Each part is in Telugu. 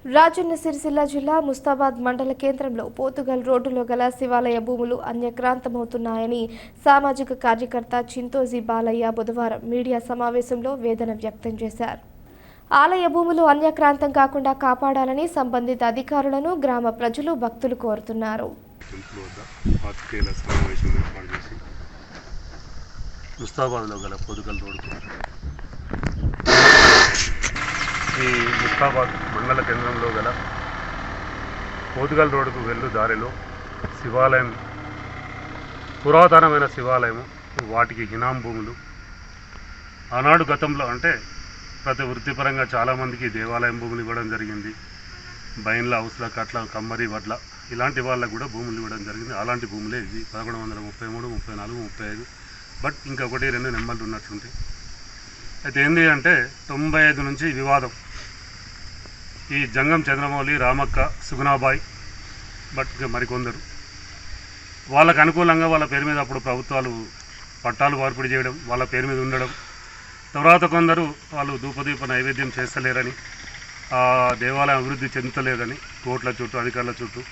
రాజన్న సిరిసిల్ల జిల్లా ముస్తాబాద్ మండల కేంద్రంలో పోతుగల్ రోడ్డులో గల శివాలయ భూములు అన్యక్రాంతమవుతున్నాయని సామాజిక కార్యకర్త చింతోజీ బాలయ్య బుధవారం మీడియా సమావేశంలో వేదన వ్యక్తం చేశారు. ఆలయ భూములు అన్యక్రాంతం కాకుండా కాపాడాలని సంబంధిత అధికారులను గ్రామ ప్రజలు భక్తులు కోరుతున్నారు. ముస్తాబాద్లో గల పోతుగల్ రోడ్డు ఈ ముస్తాబాద్ మండల కేంద్రంలో గల పోతుగల్ రోడ్డుకు వెళ్ళు దారిలో శివాలయం, పురాతనమైన శివాలయం, వాటికి హినాం భూములు ఆనాడు గతంలో అంటే ప్రతి వృత్తిపరంగా చాలామందికి దేవాలయం భూములు ఇవ్వడం జరిగింది. బైన్ల హౌస్ల కట్ల కమ్మరి వడ్ల ఇలాంటి వాళ్ళకు కూడా భూములు ఇవ్వడం జరిగింది. అలాంటి భూములే ఇది 1133, 34, 35. బట్ ఇంకొకటి 2 నెంబర్లు ఉన్నట్లుంటాయి. అయితే ఏంటి అంటే 95 నుంచి వివాదం. ఈ జంగం చంద్రమౌళి, రామక్క, సుగుణాబాయ్ బట్ మరికొందరు వాళ్ళకు అనుకూలంగా వాళ్ళ పేరు మీద అప్పుడు ప్రభుత్వాలు పట్టాలు మార్పిడి చేయడం, వాళ్ళ పేరు మీద ఉండడం, తర్వాత కొందరు వాళ్ళు ధూపదీప నైవేద్యం చేస్తలేరని, ఆ దేవాలయం అభివృద్ధి చెందుతలేదని కోర్టుల చుట్టూ అధికారుల చుట్టూ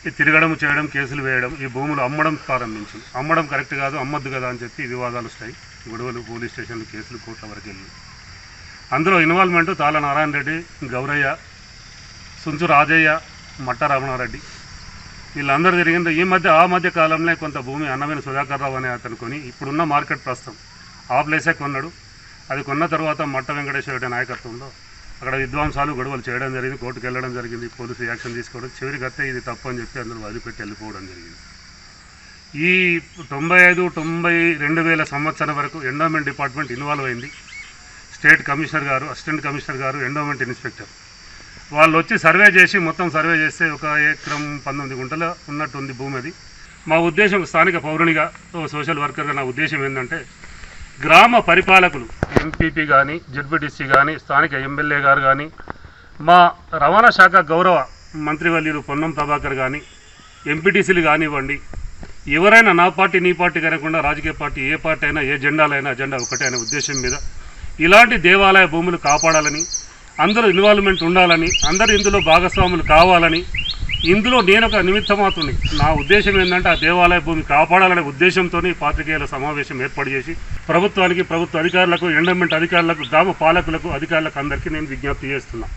ఈ తిరగడం చేయడం, కేసులు వేయడం, ఈ భూములు అమ్మడం ప్రారంభించింది. అమ్మడం కరెక్ట్ కాదు, అమ్మద్దు కదా అని చెప్పి వివాదాలు వస్తాయి, గొడవలు, పోలీస్ స్టేషన్లు, కేసులు, కోర్టుల వరకు వెళ్ళి అందులో ఇన్వాల్వ్మెంటు తాళ నారాయణ రెడ్డి, గౌరయ్య, సుంచు రాజయ్య, మట్ట రమణారెడ్డి వీళ్ళందరూ జరిగింది. ఆ మధ్య కాలంలో కొంత భూమి అన్నమైన సుధాకర్ రావు అనే అతను కొని ఇప్పుడున్న మార్కెట్ ప్రస్తుతం ఆ ప్లేసే కొన్నాడు. అది కొన్న తర్వాత మట్ట వెంకటేశ్వర రెడ్డి నాయకత్వంలో అక్కడ విద్వాంసాలు, గొడవలు చేయడం జరిగింది, కోర్టుకు వెళ్ళడం జరిగింది, పోలీసు యాక్షన్ తీసుకోవడం, చివరికి వస్తే ఇది తప్పు అని చెప్పి అందరూ వదిలిపెట్టి వెళ్ళిపోవడం జరిగింది. ఈ 95-2000 సంవత్సరం వరకు ఎండోమెంట్ డిపార్ట్మెంట్ ఇన్వాల్వ్ అయింది. స్టేట్ కమిషనర్ గారు, అసిస్టెంట్ కమిషనర్ గారు, ఎండోమెంట్ ఇన్స్పెక్టర్ వాళ్ళు వచ్చి సర్వే చేసి మొత్తం సర్వే చేస్తే 1 ఎకరం 19 గుంటల ఉన్నట్టుంది భూమి. అది మా ఉద్దేశం, స్థానిక పౌరునిగా, సోషల్ వర్కర్గా నా ఉద్దేశం ఏంటంటే గ్రామ పరిపాలకులు, ఎంపీపీ కానీ, జెడ్పీటీసీ కానీ, స్థానిక ఎమ్మెల్యే గారు కానీ, మా రవాణా శాఖ గౌరవ మంత్రివర్యులు పొన్నం ప్రభాకర్ కానీ, ఎంపీటీసీలు కానివ్వండి, ఎవరైనా నా పార్టీ నీ పార్టీ కనకుండా రాజకీయ పార్టీ ఏ పార్టీ అయినా, ఏ జెండాలైనా అజెండా ఒకటే అనే ఉద్దేశం మీద ఇలాంటి దేవాలయ భూములు కాపాడాలని, అందరూ ఇన్వాల్వ్మెంట్ ఉండాలని, అందరూ ఇందులో భాగస్వాములు కావాలని, ఇందులో నేను ఒక నిమిత్త మాత్రుని. నా ఉద్దేశం ఏంటంటే ఆ దేవాలయ భూమి కాపాడాలనే ఉద్దేశంతో పాత్రికేయుల సమావేశం ఏర్పాటు చేసి ప్రభుత్వానికి, ప్రభుత్వ అధికారులకు, ఎండోమెంట్ అధికారులకు, గ్రామ పాలకులకు, అధికారులకు అందరికీ నేను విజ్ఞప్తి చేస్తున్నాను.